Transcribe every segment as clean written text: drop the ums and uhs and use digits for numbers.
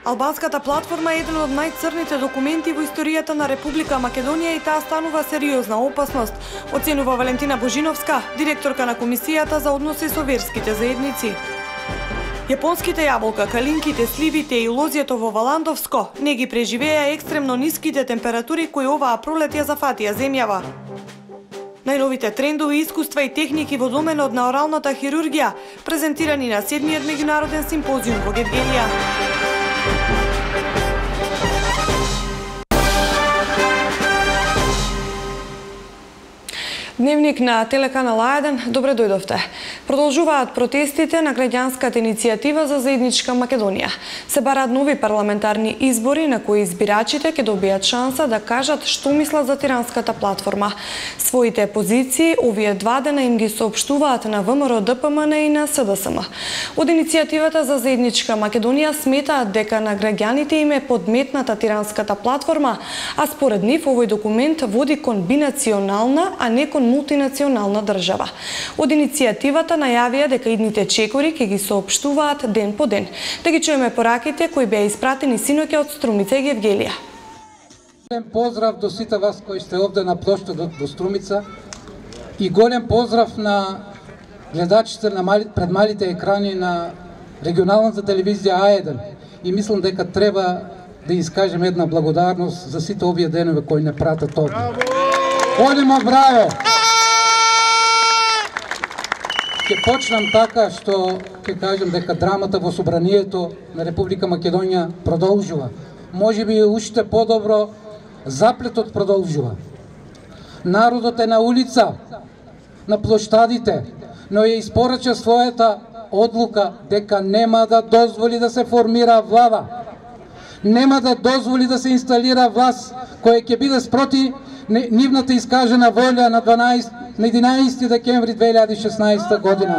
Албанската платформа е еден од најцрните документи во историјата на Република Македонија и таа станува сериозна опасност, оценува Валентина Божиновска, директорка на Комисијата за односи со верските заедници. Јапонските јаболка, калинките, сливите и лозјето во Валандовско не ги преживеа екстремно ниските температури кои оваа пролет ја зафатија земјава. Најновите трендови, искуства и техники во доменот на оралната хирургија презентирани на 7-миот меѓународен симпозиум во Гевгелија. Дневник на телеканал А1, добре дојдовте. Продолжуваат протестите на граѓанската иницијатива за заедничка Македонија. Се бараат нови парламентарни избори на кои избирачите ќе добијат шанса да кажат што мислат за тиранската платформа. Своите позиции овие 2 дена им ги соопштуваат на ВМРО ДПМН и на СДСМ. Од иницијативата за заедничка Македонија сметаат дека на граѓаните им е подметната тиранската платформа, а според нив овој документ води кон бинационална, а не кон мултинационална држава. Од иницијативата најавија дека идните чекори ќе ги соопштуваат ден по ден. Да ги чуеме пораките кои беа испратени синоќа од Струмица и Гевгелија. Голем поздрав до сите вас кои сте овде на плоштадот до Струмица и голем поздрав на гледачите пред малите екрани на регионалната телевизија А1. И мислам дека треба да искажем една благодарност за сите овие денове кои не пратат овде. Големо браво! Ќе почнам така што ќе кажем дека драмата во собранието на Република Македонија продолжува. Можеби уште подобро заплетот продолжува. Народот е на улица, на плоштадите, но ја испорача својата одлука дека нема да дозволи да се формира влада. Нема да дозволи да се инсталира власт која ќе биде спроти нивната искажена волја на 11 декември 2016 година.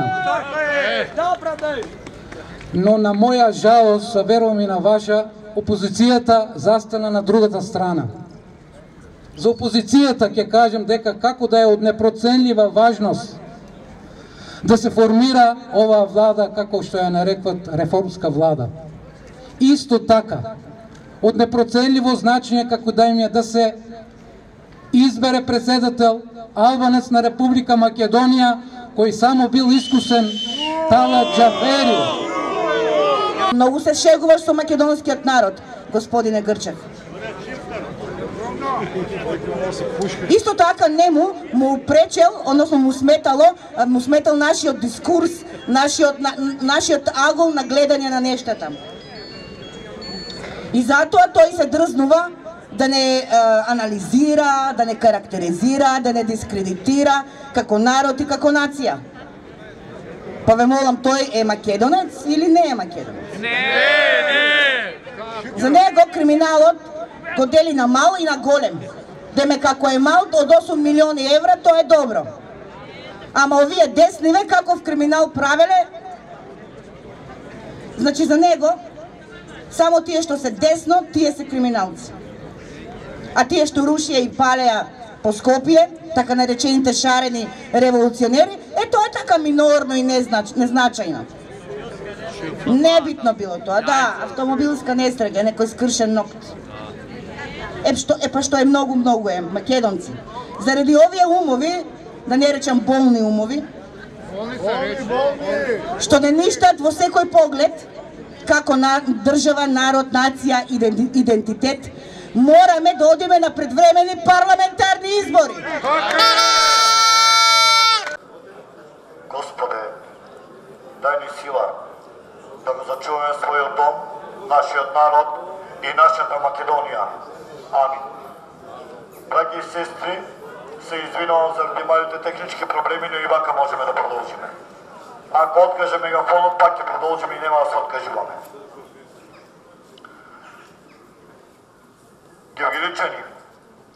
Но на моја жалост, верувам и на ваша, опозицијата застана на другата страна. За опозицијата ќе кажем дека како да е од непроценлива важност да се формира оваа влада, како што ја нарекват реформска влада. Исто така, од непроценливо значење како да им е да се избере председател албанец на Република Македонија, кој само бил искусен Талат Џафери. Многу се шегуваш со македонскиот народ, господине Грчев. Исто така нему му пречел, односно му сметал нашиот дискурс, нашиот агол на гледање на нештата. И затоа тој се дрзнува да не анализира, да не карактеризира, да не дискредитира како народ и како нација. Па ве молам, тој е македонец или не е македонец? Не! За него криминалот го дели на мал и на голем. Деме како е мал од 8 милиони евра, тоа е добро. Ама овие десниве каков криминал правеле, значи за него само тие што се десно, тие се криминалци. А тие што рушија и палеа по Скопје, така наречените шарени револуционери, тоа е така минорно и незначајно. Небитно било тоа, да, автомобилска несреќа, некој скршен нокт. Па што е многу е, македонци. Заради овие умови, да не речам болни умови, што не ништат во секој поглед, како држава, народ, нација, идентитет, мораме да одиме на предвремени парламентарни избори. Господе, дај ни сила да го зачуваме својот дом, нашиот народ и нашата Македонија. Амин. Браќи и сестри, се извинувам заради малите технички проблеми, но и вака можеме да продолжиме. Ако откажеме мегафонот, пак ќе продолжиме и нема да се откажуваме. Георгијчани,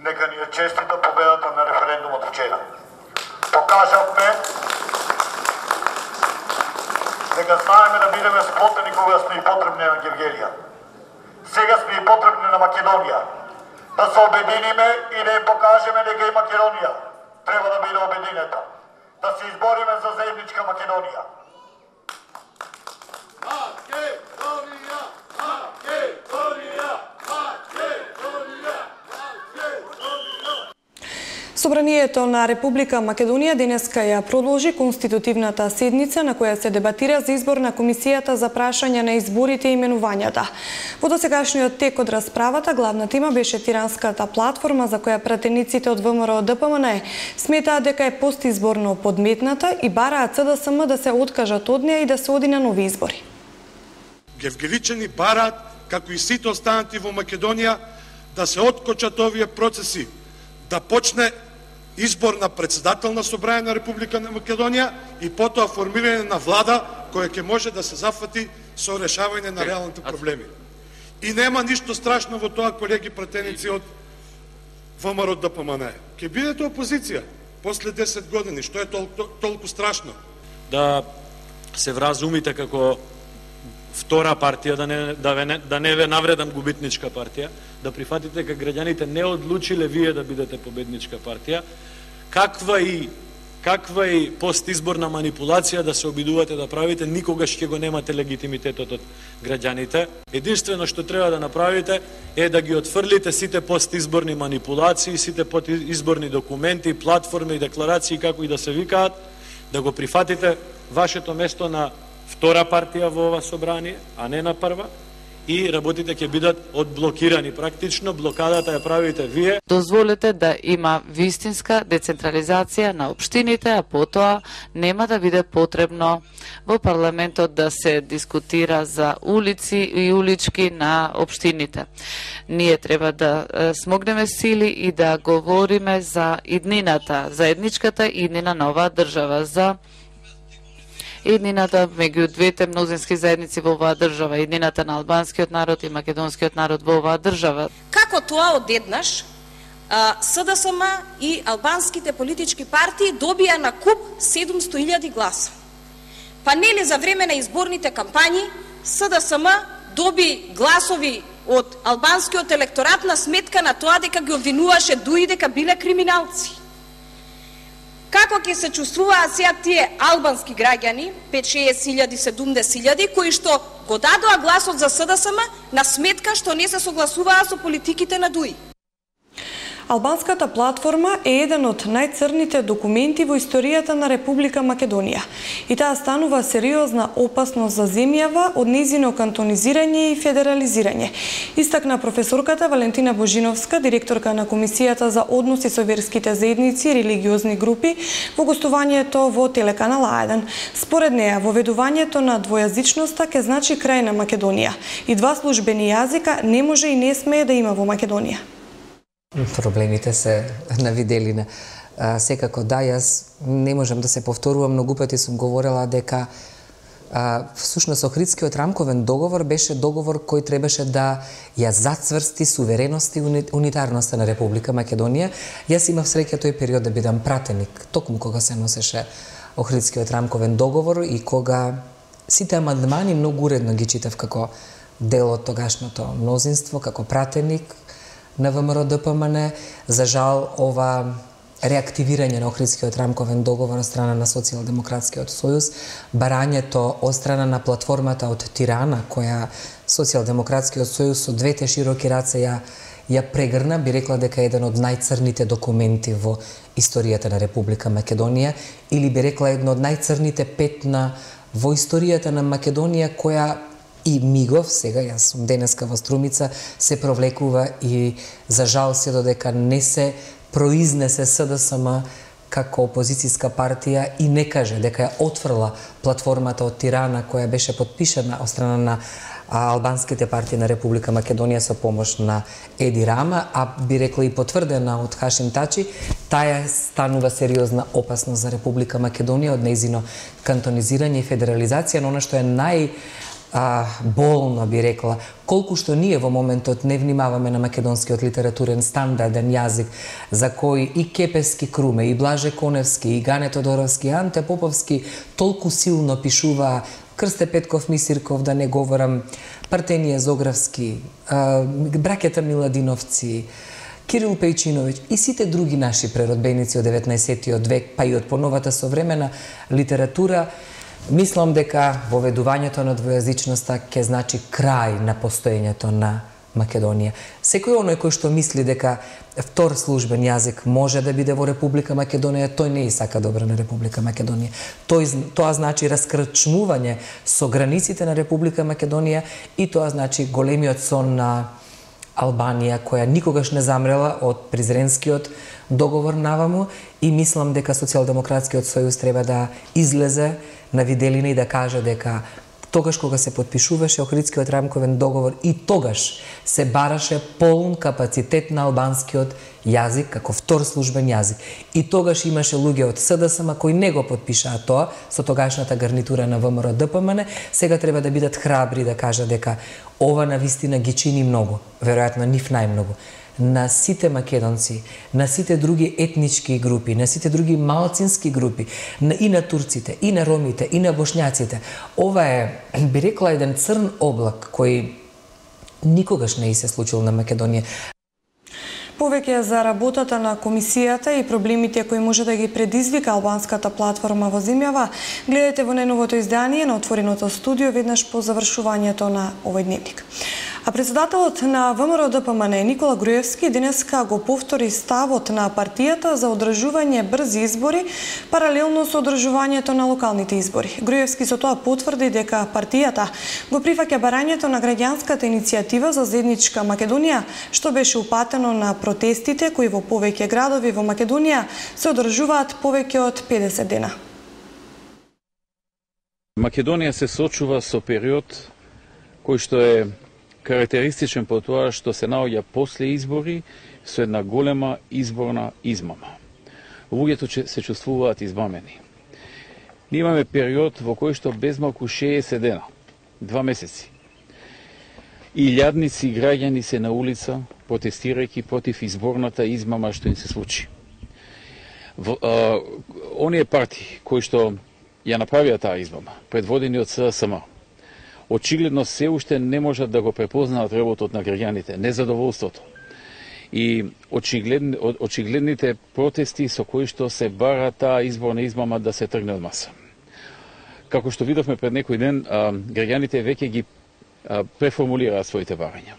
нека ни е честита победата на референдумот вчера. Покажавме дека знаеме да бидеме сплотени кога сме и потребни на Гевгелија. Сега сме и потребни на Македонија. Да се обединиме и да им покажеме дека и Македонија треба да биде обединета. Да се избориме за заедничка Македонија. Македонија! Македонија! Собранието на Република Македонија денеска ја продолжи конститутивната седница на која се дебатира за избор на Комисијата за прашање на изборите и именувањата. Во досегашниот тек од расправата главна тема беше Тиранската платформа за која пратениците од ВМРО ДПМН сметаат дека е постизборно подметната и бараат СДСМ да се откажат од неа и да се оди на нови избори. Гевгеличани бараат, како и сите останати во Македонија, да се откочат овие процеси, да почне избор на председател на Собрање на Република Македонија и потоа формирање на влада која ќе може да се зафати со решавање на реалните проблеми. И нема ништо страшно во тоа, колеги пратеници од ВМРО ДПМН. Ќе бидете опозиција после 10 години, што е толку страшно? Да се вразумите како втора партија, да не ве навредам губитничка партија, да прифатите дека граѓаните не одлучиле вие да бидете победничка партија, каква и постизборна манипулација да се обидувате да правите, никогаш ќе го немате легитимитетот од граѓаните. Единствено што треба да направите е да ги отфрлите сите постизборни манипулации, сите постизборни документи, платформи и декларации, како и да се викаат, да го прифатите вашето место на втора партија во ова собрание, а не на прва, и работите ќе бидат одблокирани. Практично блокадата ја правите вие. Дозволете да има вистинска децентрализација на општините, а потоа нема да биде потребно во парламентот да се дискутира за улици и улички на општините. Ние треба да смогнеме сили и да говориме за иднината, заедничката иднина на оваа држава, за иднината меѓу двете мнозински заедници во оваа држава, иднината на албанскиот народ и македонскиот народ во оваа држава. Како тоа одеднаш СДСМ и албанските политички партии добија на куп 700.000 гласа? Па нели за време на изборните кампањи СДСМ доби гласови од албанскиот електорат на сметка на тоа дека ги обвинуваше ДУИ дека биле криминалци? Како ќе се чувствуваат сега тие албански граѓани, 5-60.000, 70.000, кои што го дадоа гласот за СДСМ на сметка што не се согласуваа со политиките на ДУИ? Албанската платформа е еден од најцрните документи во историјата на Република Македонија и таа станува сериозна опасност за земјава од нејзино кантонизирање и федерализирање, истакна професорката Валентина Божиновска, директорка на Комисијата за односи со верските заедници и религиозни групи во гостувањето во телеканал А1. Според неа, воведувањето на двојазичноста ќе значи крај на Македонија и два службени јазика не може и не смее да има во Македонија. Проблемите се на виделина. Секако да, јас не можам да се повторувам, многу пати сум говорела дека всушност Охридскиот рамковен договор беше договор кој требаше да ја зацврсти сувереност и унитарноста на Република Македонија. Јас имав среќа тој период да бидам пратеник, токму кога се носеше Охридскиот рамковен договор и кога сите амандмани многу уредно ги читав како дел од тогашното мнозинство, како пратеник на ВМРО ДПМН. За жал, ова реактивирање на Охридскиот рамковен договор од страна на Социјалдемократскиот сојуз, барањето од страна на платформата од Тирана, која Социјалдемократскиот сојуз со двете широки раце ја прегрна, би рекла дека е еден од најцрните документи во историјата на Република Македонија, или би рекла едно од најцрните петна во историјата на Македонија, која и мигов, сега јас сум денеска во Струмица, се провлекува и за жал се додека не се произнесе СДСМ како опозицијска партија и не каже дека ја отфрла платформата од Тирана која беше подпишана од страна на албанските партии на Република Македонија со помош на Еди Рама, а би рекла и потврдена од Хашим Тачи, таа станува сериозна опасност за Република Македонија од нејзино кантонизирање и федерализација, но она што е болно би рекла, колку што ние во моментот не внимаваме на македонскиот литературен стандарден јазик, за кој и Кепески Круме, и Блаже Коневски, и Гане Тодоровски, и Анте Поповски толку силно пишуваа, Крсте Петков Мисирков, да не говорам, Партенија Зографски, браќата Миладиновци, Кирил Пејчиновиќ и сите други наши преродбеници од 19-тиот век, па и од поновата современа литература. Мислам дека воведувањето на двојазичноста ќе значи крај на постоењето на Македонија. Секој оној кој што мисли дека втор службен јазик може да биде во Република Македонија, тој не сака добро на Република Македонија. Тоа значи раскрачмување со границите на Република Македонија и тоа значи големиот сон на Албанија, која никогаш не замрела од Призренскиот договор наваму, и мислам дека Социјалдемократскиот сојуз треба да излезе на виделина и да каже дека тогаш кога се потпишуваше Охридскиот рамковен договор и тогаш се бараше полн капацитет на албанскиот јазик како втор службен јазик. И тогаш имаше луѓе од СДСМ кои не го потпишаа тоа со тогашната гарнитура на ВМРО ДПМН. Сега треба да бидат храбри да кажат дека ова навистина ги чини многу, веројатно нив најмногу, на сите македонци, на сите други етнички групи, на сите други малцински групи, и на турците, и на ромите, и на бошњаците. Ова е, би рекла, еден црн облак кој никогаш не се случил на Македонија. Повеќе за работата на комисијата и проблемите кои може да ги предизвика албанската платформа во земјава, гледате во најновото издание на Отвореното студио веднаш по завршувањето на овој дневник. А председателот на ВМРО ДПМН Никола Груевски денеска го повтори ставот на партијата за одржување брзи избори паралелно со одржувањето на локалните избори. Груевски со тоа потврди дека партијата го прифаќа барањето на граѓанската иницијатива за заедничка Македонија, што беше упатено на протестите кои во повеќе градови во Македонија се одржуваат повеќе од 50 дена. Македонија се соочува со период кој што е карактеристичен по тоа што се наоѓа после избори со една голема изборна измама. Луѓето се чувствуваат измамени. Ние имаме период во кој што безмалку 60 дена, 2 месеци, илјадници граѓани се на улица протестирајќи против изборната измама што им се случи. Оние партии кои што ја направија таа измама, предводени од СДСМ, очигледно се уште не можат да го препознаат работот на граѓаните, незадоволството и очигледните протести со кои што се бара таа изборна измама да се тргне од маса. Како што видовме пред некој ден, граѓаните веќе ги преформулираат своите барања.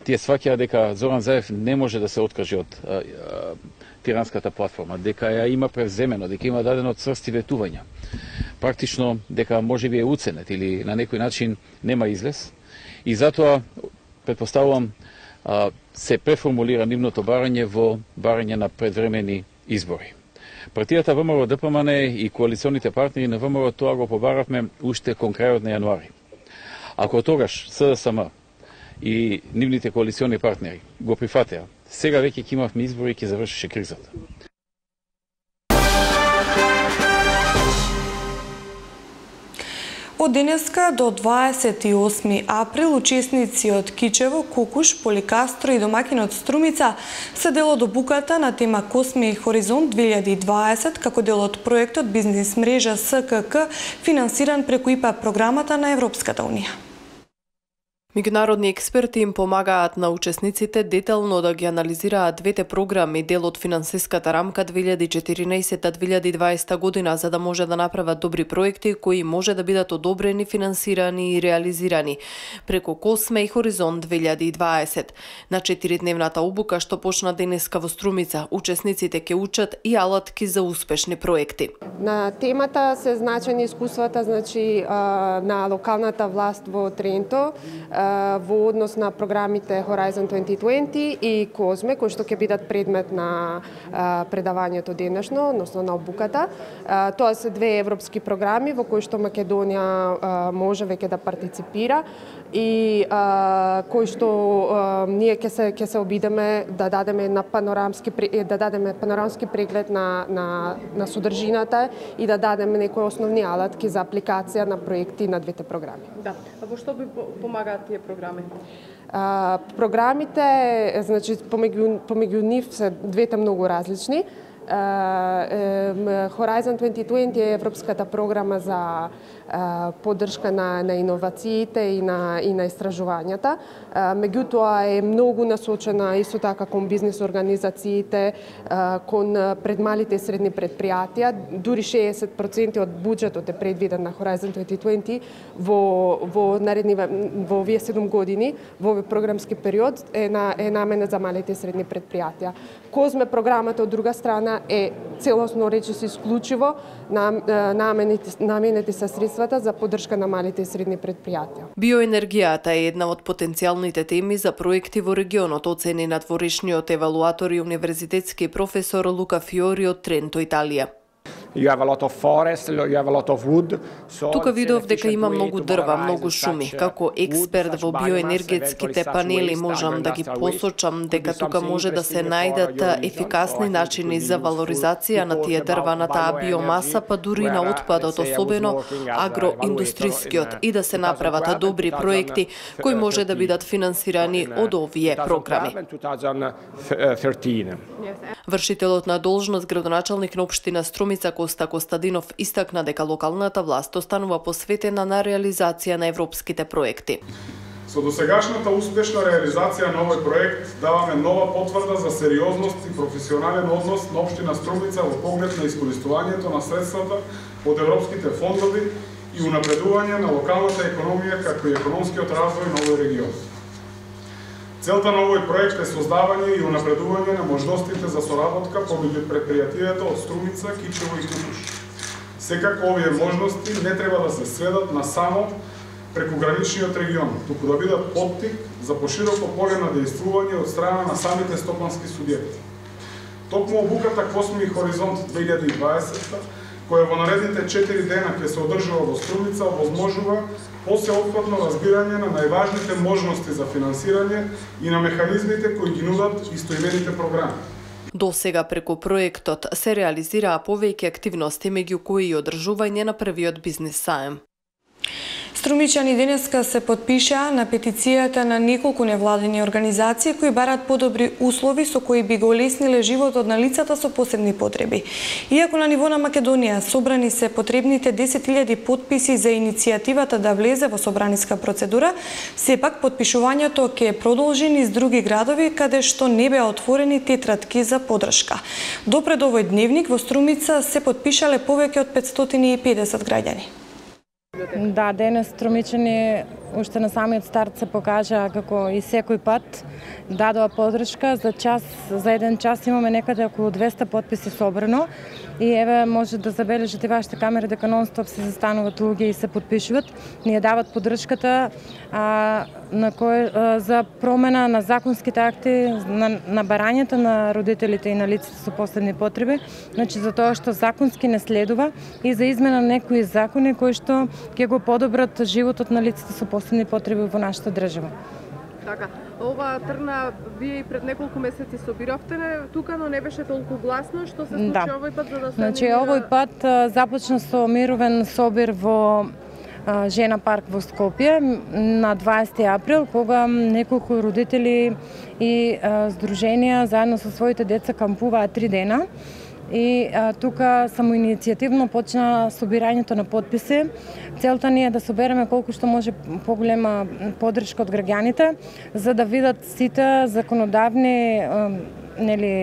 Тие сваќаат дека Зоран Заев не може да се откаже од тиранската платформа, дека ја има превземено, дека има дадено црсти ветувања. Практично дека може би е уценет или на некој начин нема излез. И затоа, предпоставувам, се преформулира нивното барање во барање на предвремени избори. Партијата ВМРО ДПМН и коалиционите партнери на ВМРО тоа го побаравме уште кон крајот на јануари. Ако тогаш СДСМ и нивните коалициони партнери го прифатеа, сега веќе ќе имавме избори и ќе завршише кризата. Од денеска до 28 април учесници од Кичево, Кукуш, Поликастро и домакинот Струмица се дел од обуката на тема Косме и Хоризонт 2020 како дел од проектот бизнис мрежа СКК финансиран преку ИПА програмата на Европската унија. Меѓународни експерти им помагаат на учесниците детално да ги анализираат двете програми, дел од финансиската рамка 2014-2020 година, за да може да направат добри проекти кои може да бидат одобрени, финансирани и реализирани преку Косме и Хоризонт 2020. На 4-дневната обука што почна денеска во Струмица, учесниците ќе учат и алатки за успешни проекти. На темата се значени искуствата на локалната власт во Тренто, во однос на програмите Horizon 2020 и Козме, кои што ќе бидат предмет на предавањето денешно, односно на обуката. Тоа се две европски програми во кои што Македонија може веќе да партиципира и кои што ние ќе се обидеме да дадеме панорамски преглед на содржината и да дадеме некои основни алатки за апликација на проекти на двете програми. Да. А во што би помагаат тие програми? Програмите, помеѓу нив се двете многу различни. Horizon 2020 е европската програма за поддршка на иновациите и на истражувањата. Меѓутоа е многу насочена исто така кон бизнис организациите, кон пред малите и средни предпријатија. Дури 60% од буџетот е предвиден на Horizon 2020 во овие 7 години, во овој програмски период е наменет за малите и средни предпријатија. Козме програмата од друга страна е целосно речиси исклучиво наменети са средствата за поддршка на малите и средни предпријатија. Биоенергијата е една од потенцијалните теми за проекти во регионот, оцени надворешниот евалуатор и универзитетски професор Лука Фиори од Тренто, Италија. Тука видов дека има многу дрва, многу шуми. Како експерт во биоенергетските панели можам да ги посочам дека тука може да се најдат ефикасни начини за валоризација на тие дрва, на таа биомаса, па дури на отпадот, особено агроиндустрискиот, и да се направат добри проекти кои може да бидат финансирани од овие програми. Вршителот на должност градоначалник на општина Струмица Коста Костадинов истакна дека локалната власт останува посветена на реализација на европските проекти. Со досегашната успешна реализација на овој проект даваме нова потврда за сериозност и професионален однос на општина Струмица во поглед на искористувањето на средствата од европските фондови и унапредување на локалната економија како и економскиот развој на овој регион. Целта на овој проект е создавање и унапредување на можностите за соработка помеѓу предпријатијата од Струмица, Кичево и Кукуш. Секако овие можности не треба да се сведат на само прекограничниот регион, туку да бидат поттик за пошироко поле на дејствување од страна на самите стопански субјекти. Токму обуката Косми Хоризонт 2020, која во наредните 4 дена ќе се одржува во Струмица, овозможува посеопфатно разбирање на најважните можности за финансирање и на механизмите кои ги нудат истоимените програми. До сега преку проектот се реализираа повеќе активности, меѓу кои и одржување на првиот бизнис саем. Струмичани денеска се потпишаа на петицијата на неколку невладени организации кои бараат подобри услови со кои би го олесниле животот на лицата со посебни потреби. Иако на ниво на Македонија собрани се потребните 10.000 потписи за иницијативата да влезе во собраниска процедура, сепак потпишувањето ќе продолжи низ други градови каде што не беа отворени тетратки за поддршка. Допред овој дневник во Струмица се потпишале повеќе од 550 граѓани. Да, денес струмичани уште на самиот старт се покажа како и секој пат дадоа поддршка. За еден час имаме некаде околу 200 потписи собрано и еве може да забележите вашите камери дека нон-стоп се застануваат луѓе и се потпишуваат. Ние дават поддршката за промена на законските акти на барањето на родителите и на лицата со посебни потреби, значи за тоа што законски не следува и за измена на некои закони кои што ќе го подобрат животот на лицата со посебни потреби во нашата држава. Така, ова трна вие и пред неколку месеци собиравте тука, но не беше толку гласно. Што се случи овој пат за да се Значи овој пат започна со мировен собир во Жена парк во Скопје на 20 април, кога неколку родители и здруженија заедно со своите деца кампуваат 3 дена. И тука самоиницијативно почна собирањето на потписи. Целта ни е да собереме колку што може поголема поддршка од граѓаните, за да видат сите законодавни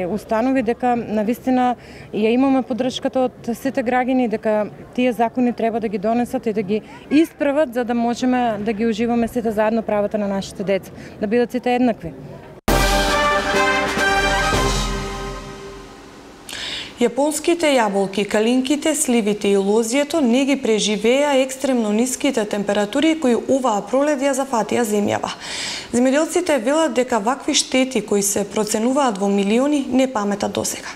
установи дека навистина ја имаме поддршката од сите граѓани, дека тие закони треба да ги донесат и да ги исправат, за да можеме да ги уживаме сите заедно правата на нашите деца, да бидат сите еднакви. Јапонските јаболки, калинките, сливите и лозјето не ги преживеа екстремно ниските температури кои оваа пролет ја зафатија земјава. Земјоделците велат дека вакви штети кои се проценуваат во милиони не паметат досега.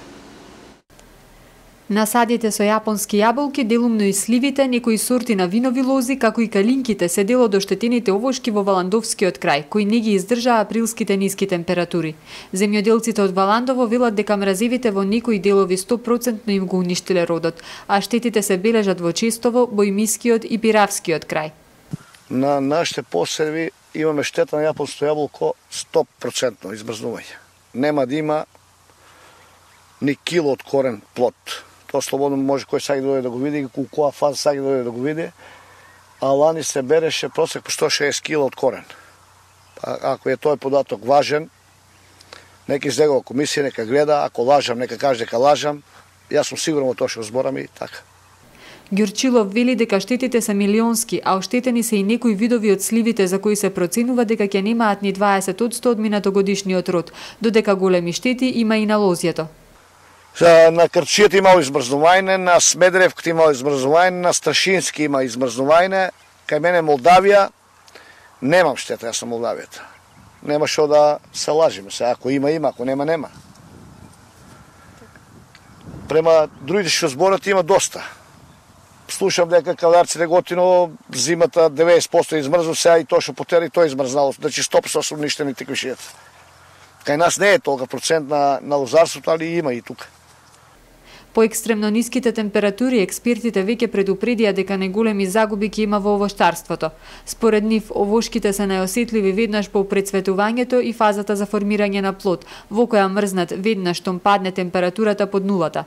Насадите со јапонски јаболки, делумно и сливите, некои сорти на винови лози, како и калинките се дел од оштетените овошки во Валандовскиот крај, кои не ги издржаа априлските ниски температури. Земјоделците од Валандово велат дека мразевите во некои делови 100% им го уништиле родот, а штетите се бележат во Честово, Бојмискиот и Пиравскиот крај. На нашите посеви имаме штета на јапонско јаболко 100% измрзнување. Нема да има ни кило од корен плод. Тоа слободно може кој саѓа дојде да го види, у која фаза саѓа дојде да го види. А лани се береше просек по 160 кило од корен. Ако е тој податок важен, нека излегува комисија, нека гледа, ако лажам, нека каже дека лажам. Јас сум сигурен во тоа што зборам и така. Ѓурчилов вели дека штетите се милионски, а оштетени се и некои видови од сливите за кои се проценува дека ќе немаат ни 20% од минатогодишниот род, додека големи штети има и на лозјето. На Крчијата имало измрзнување, на Смедеревката имало измрзнување, на Страшински има измрзнување, кај мене Молдавија немам штета, јас на Молдавијата. Нема што да се лажиме се, ако има, има, ако нема, нема. Према другите што зборат има доста. Слушам дека каларците готино зимата 90% измрзнало, сега и тоа што потери, тоа измрзнало. Значи 100% се уништени теквишијата. Кај нас не е толка процент на лозарството, али има и тука. По екстремно ниските температури, експертите веќе предупредија дека неголеми загуби ќе има во овоштарството. Според нив, овошките се најосетливи веднаш по прецветувањето и фазата за формирање на плод, во која мрзнат веднаш штом падне температурата под нулата.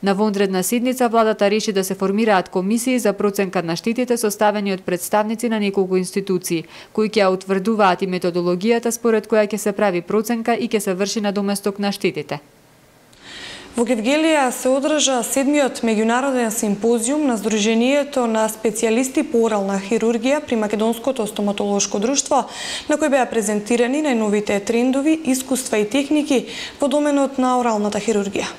На вонредна седница владата реши да се формираат комисии за проценка на штетите составени од представници на неколку институции, кои ќе утврдуваат и методологијата според која ќе се прави проценка и ќе се врши надоместок на штетите. Во Гевгелија се одржа 7-миот меѓународен симпозиум на Сдруженијето на специјалисти по орална хирургија при Македонското стоматолошко друштво, на кој беа презентирани најновите трендови, искуства и техники во доменот на оралната хирургија.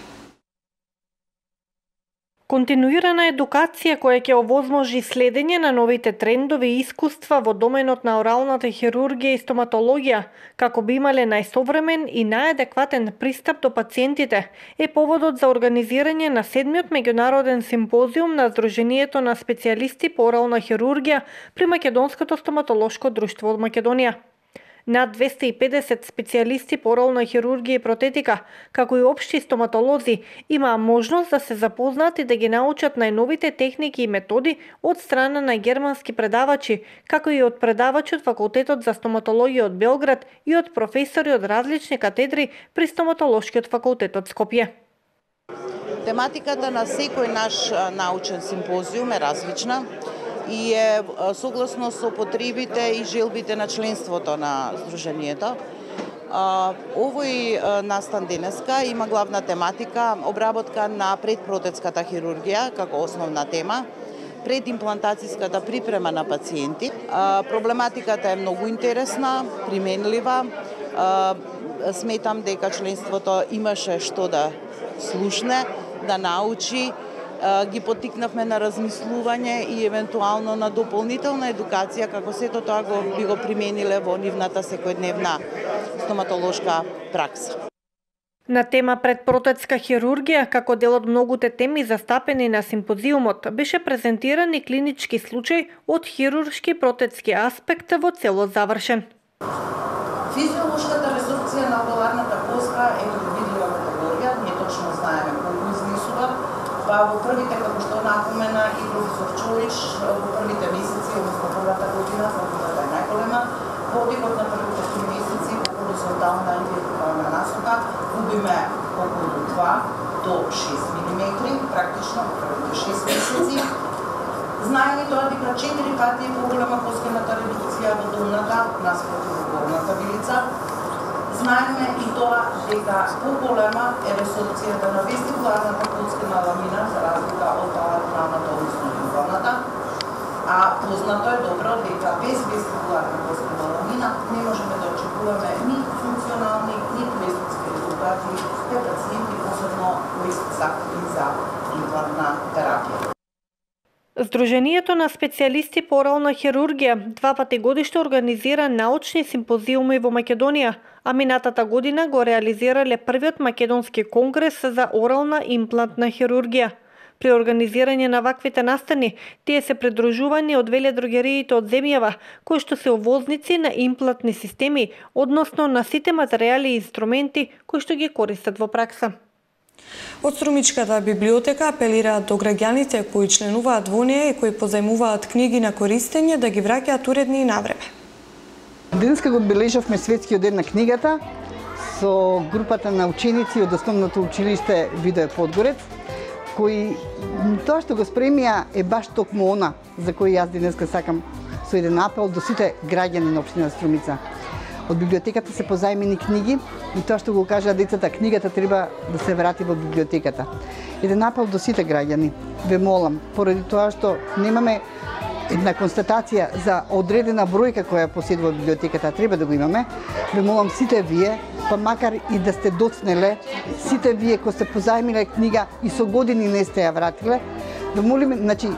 Континуирана едукација која ќе овозможи следење на новите трендови и искуства во доменот на оралната хирургија и стоматологија, како би имале најсовремен и најадекватен пристап до пациентите, е поводот за организирање на 7-миот меѓународен симпозиум на Сдруженијето на специјалисти по орална хирургија при Македонското стоматолошко друштво од Македонија. Над 250 специјалисти по орална хирургија и протетика, како и општи стоматолози, имаа можност да се запознаат и да ги научат најновите техники и методи од страна на германски предавачи, како и од предавачи од Факултетот за стоматологија од Белград и од професори од различни катедри при Стоматолошкиот факултет од Скопје. Тематиката на секој наш научен симпозиум е различна и е согласно со потребите и желбите на членството на Сдруженијето. Овој настан денеска има главна тематика обработка на предпротетската хирургија како основна тема, предимплантацијската припрема на пациенти. Проблематиката е многу интересна, применлива. Сметам дека членството имаше што да слушне, да научи, ги поттикнавме на размислување и евентуално на дополнителна едукација како сето тоа би го примениле во нивната секојдневна стоматолошка пракса. На тема предпротетска хирургија, како дел од многуте теми застапени на симпозиумот, беше презентиран и клинички случај од хируршки протетски аспект во целост завршен. Физиолошката резорбција на алвеоларната коска е видлива категорија, ние точно знаеме колку изнесува. Во првите, како што напомена и професор Чолич, во првите месеци, односно првата година, фактурата е најголема, во одикот на првите 3 месеци, во хоризонтална и вертикална насока, губиме околу 2 до 6 мм, практично во првите 6 месеци. Знаеме тоа дека 4 пати е поголема коскената редукција во долната наспроти во горната вилица. Знаеме и тоа дека поголема е ресорбцијата на вестибуларната коскена ламина за разлика од палаталната, односно лимфалната. А познато е добро дека без вестибуларна коскена ламина не можеме да очекуваме ни функционални, ниту естетски резултати кај пациенти, посебно кои се захватени за имплантна терапија. Сдруженијето на специјалисти по орална хирургија 2 пати годишно организира научни симпозиуми во Македонија, а минатата година го реализирале првиот македонски конгрес за орална имплантна хирургија. При организирање на ваквите настани, тие се придружувани од веледрогериите од земјава, кои што се овозници на имплантни системи, односно на сите материјали и инструменти кои што ги користат во пракса. Од Струмичката библиотека апелираат до граѓаните кои членуваат во неја и кои позајмуваат книги на користење да ги враќаат уредни и навреме. Денеска го одбележавме светскиот ден на книгата со групата на ученици од основното училиште Видое Подгорец, кои тоа што го спремија е баш токму она за кој јас денеска сакам со еден апел до сите граѓани на општина Струмица. Од библиотеката се позајмени книги и тоа што го кажа децата, книгата треба да се врати во библиотеката. Еден апел до сите граѓани. Ве молам, поради тоа што немаме една констатација за одредена бројка која поседува библиотеката, треба да го имаме. Ве молам сите вие, па макар и да сте доцнеле, сите вие кои сте позајмиле книга и со години не сте ја вратиле, да молиме, значи,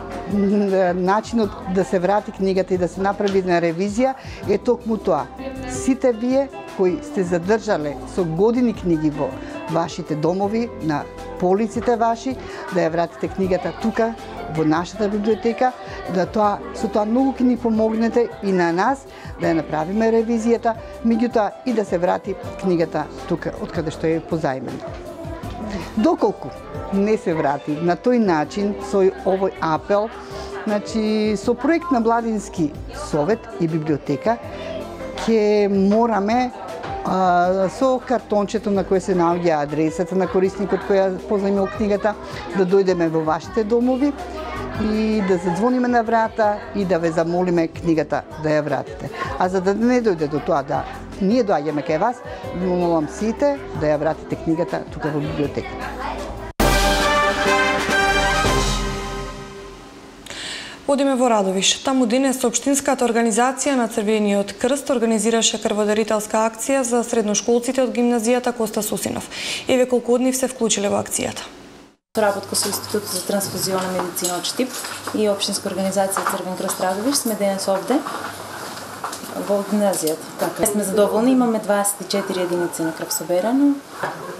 начинот да се врати книгата и да се направи една ревизија е токму тоа. Сите вие кои сте задржале со години книги во вашите домови, на полиците ваши, да ја вратите книгата тука, во нашата библиотека, да со тоа многу ќе ни помогнете и на нас да ја направиме ревизијата, меѓутоа и да се врати книгата тука, од каде што е позајмена. Доколку не се врати на тој начин, со овој апел, значи, со проект на Младински совет и библиотека, ќе мораме со картончето на кој се наоѓа адресата на корисникот кој ја позајмил книгата, да дојдеме во вашите домови и да задзвониме на врата и да ве замолиме книгата да ја вратите. А за да не дојде до тоа да ние доаѓаме кај вас, молам сите да ја вратите книгата тука во библиотеката. Одиме во Радовиш. Таму денес Општинската организација на Црвениот крст организираше крводарителска акција за средношколците од гимназијата Коста Сусинов. Еве колку од нив се вклучиле во акцијата. Работка со Институтот за трансфузиона медицина од Штип и Општинска организација Црвен крст Радовиш сме денес овде во гимназијата. Така. Сме задоволни, имаме 24 единици на крв соберано.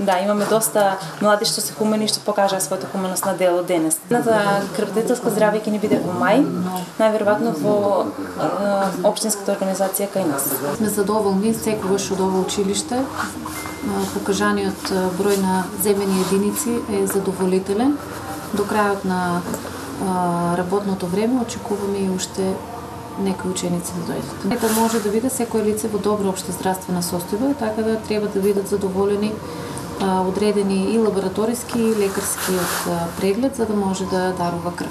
Да, имаме доста млади што се хумени, што покажаа својата хуменост на дело денес. Едната крводарителска здраве ќе ни биде во мај, најверојатно во Општинската организација кај нас. Сме задоволни секогаш од ово училиште. Покажаниот број на земени единици е задоволителен. До крајот на работното време очекуваме и уште некои ученици да дојдат. Нека може да биде секој лице во добра општа здравствена состојба, така да треба да бидат задоволени одредени и лабораториски и лекарскиот преглед за да може да дарува крв.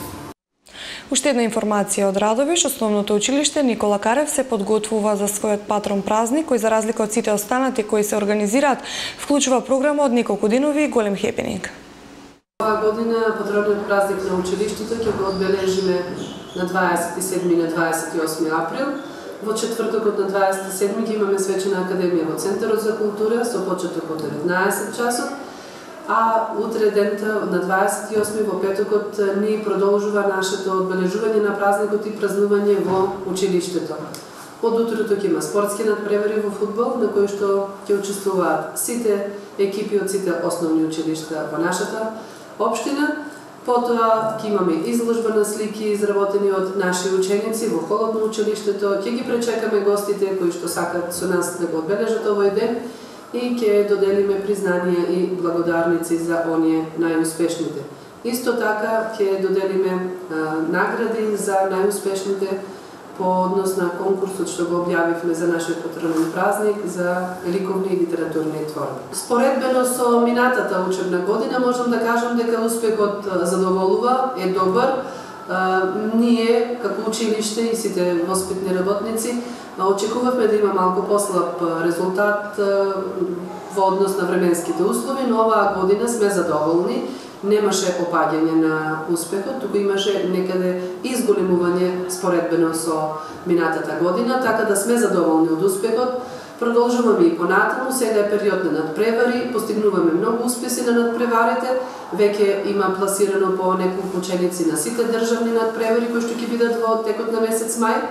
Уште една информација од Радовиш, основното училиште Никола Карев се подготвува за својот патрон празник, кој за разлика од сите останати кои се организираат, вклучува програма од неколку денови и голем хепенинг. Оваа година патронот празник на училиштето ќе го одбележиме на 27 и на 28 април. Во четвртокот на 27 ќе имаме свечена академија во Центарот за култура со почеток од 19 часот, а утре дента на 28 во петокот ни продолжува нашето одбележување на празникот и празнување во училиштето. Од утрото ќе има спортски надпревари во фудбал, на кои што ќе учествуваат сите екипи од сите основни училишта во нашата општина. Потоа ќе имаме изложба на слики изработени од наши ученици во холот на училиштето. Ќе ги пречекаме гостите кои што сакат со нас да го одбележат овој ден и ќе доделиме признанија и благодарници за оние најуспешните. Исто така ќе доделиме награди за најуспешните по однос на конкурсот што го објавивме за нашиот патронен празник за ликовни и литературни творби. Споредбено со минатата учебна година можам да кажам дека успехот задоволува, е добар. Ние како училиште и сите воспитни работници очекувавме да има малку послаб резултат во однос на временските услови, но оваа година сме задоволни. Немаше опаѓање на успехот, туку имаше некаде изголемување споредбено со минатата година, така да сме задоволни од успехот. Продолжуваме и понатаму, сега е период на надпревари, постигнуваме многу успеси на надпреварите, веќе има пласирано по неколку ученици на сите државни надпревари кои што ќе бидат во текот на месец мај.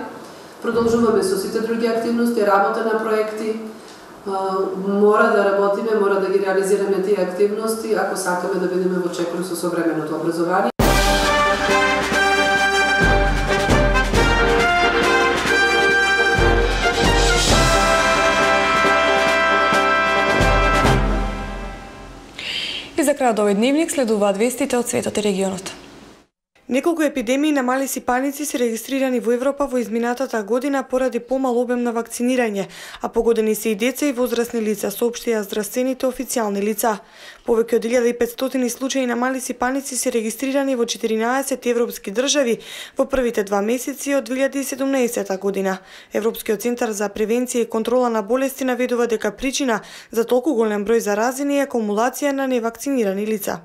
Продолжуваме со сите други активности, работа на проекти. Мора да работиме, мора да ги реализираме тие активности ако сакаме да бидеме во чекор со современото образование. И за крајот овој дневник следуваат вестите од светот и регионот. Неколку епидемии на мали сипаници се регистрирани во Европа во изминатата година поради помал обем на вакцинирање, а погодени се и деца и возрастни лица, соопштија здравствените официјални лица. Повеќе од 1500 случаи на мали сипаници се регистрирани во 14 европски држави во првите 2 месеци од 2017 година. Европскиот центар за превенција и контрола на болести наведува дека причина за толку голем број заразени е акумулација на невакцинирани лица.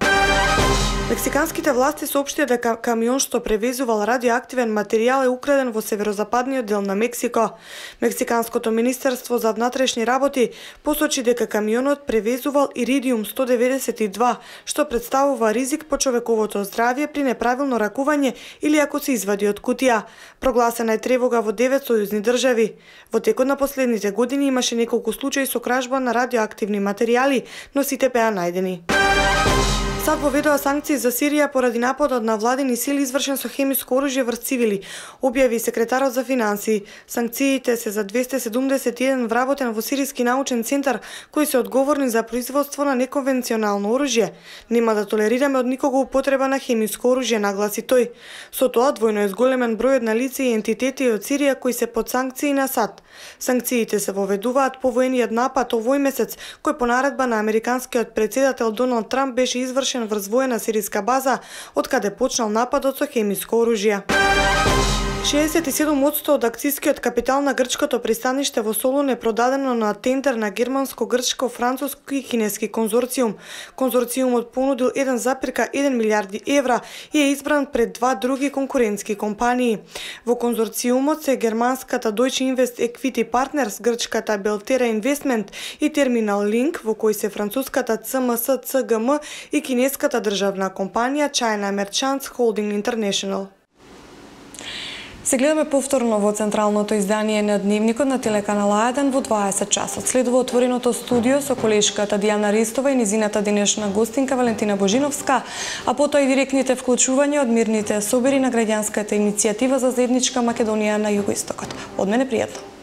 Мексиканските власти соопштија дека камион што превезувал радиоактивен материјал е украден во северозападниот дел на Мексико. Мексиканското министерство за внатрешни работи посочи дека камионот превезувал иридиум 192, што представува ризик по човековото здравје при неправилно ракување или ако се извади од кутија. Прогласена е тревога во 9 сојузни држави. Во текот на последните години имаше неколку случаи со кражба на радиоактивни материјали, но сите беа најдени. САД воведува санкции за Сирија поради нападот на владини сили извршен со хемиско оружје врз цивили, објави секретарот за финансии. Санкциите се за 271 вработен во Сириски научен центар кои се одговорни за производство на неконвенционално оружје. Нема да толерираме од никого употреба на хемиско оружје, нагласи тој. Со тоа двојно е зголемен бројот на лица и ентитети од Сирија кои се под санкции на САД. Санкциите се воведуваат по воениот напад овој месец, кој по наредба на американскиот председател Доналд Трамп беше извршен врз воена сириска база, од каде почнал нападот со хемиско оружје. 67% од акцискиот капитал на грчкото пристаниште во Солун е продадено на тендер на германско, грчко, француско и кинески конзорциум. Конзорциумот понудил 1,1 милиарди евра и е избран пред два други конкурентски компании. Во конзорциумот се германската Deutsche Invest Equity Partners, грчката Belterra Investment и Terminal Link, во кој се француската CMS CGM и кинеската државна компанија China Merchants Holding International. Се гледаме повторно во централното издание на Дневникот на телеканал А1 во 20 часот. Следува отвореното студио со колешката Дијана Ристова и низината денешна гостинка Валентина Божиновска, а потоа и директните вклучувања од мирните собери на граѓанската иницијатива за заедничка Македонија на југоистокот. Од мене пријатно.